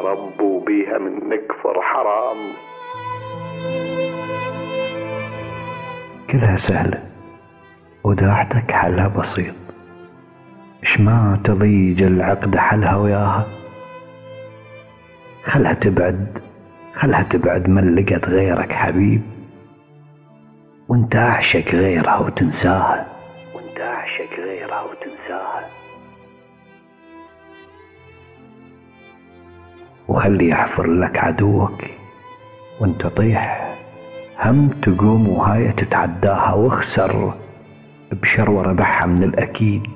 ربوا بيها من نكفر حرام. كلها سهلة وداعتك حلها بسيط، إش ما تضيج العقد حلها وياها. خلها تبعد من لقت غيرك حبيب، وانت أعشق غيرها وتنساها. وخلي يحفر لك عدوك وانت طيح، هم تقوم وهاي تتعداها، واخسر بشر وربحها من الأكيد.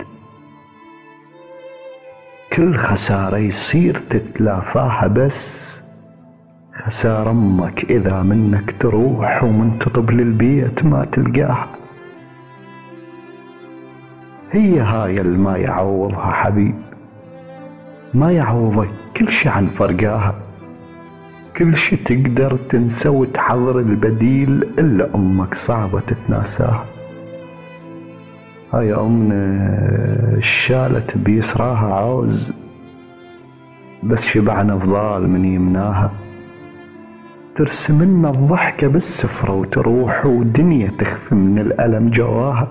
كل خسارة يصير تتلافاها، بس خسارة أمك إذا منك تروح ومن تطب للبيت ما تلقاها. هي هاي الما يعوضها حبيب، ما يعوضك كل شي عن فرقاها. كل شي تقدر تنسى وتحضر البديل، إلا أمك صعبة تتناساها. هاي أمنا شالت بيسراها عوز، بس شبعنا فضال من يمناها. ترسملنا الضحكة بالسفرة وتروح، ودنيا تخفي من الألم جواها.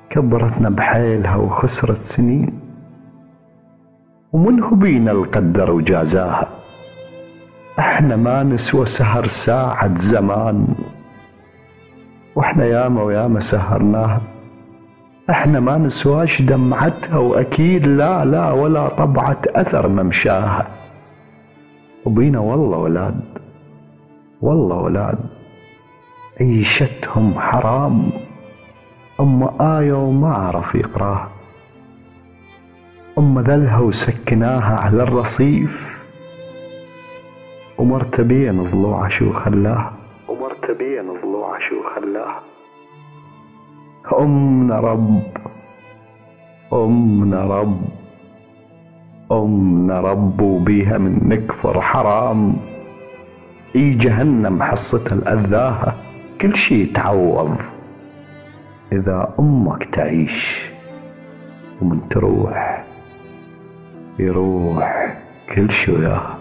كبرتنا بحيلها وخسرت سنين، ومنه بينا القدر وجازاها. احنا ما نسوى سهر ساعة زمان، واحنا ياما وياما سهرناها. احنا ما نسواش دمعتها، واكيد لا ولا طبعت اثر ممشاها. وبينا والله ولاد عيشتهم حرام. آية وما عرف يقراها، ذلها وسكناها على الرصيف، ومرتبين ضلوعها شو خلاها. أمنا رب وبيها من نكفر حرام. جهنم حصتها الأذاها، كل شي يتعوض إذا أمك تعيش، ومن تروح يروح كل شي وياها.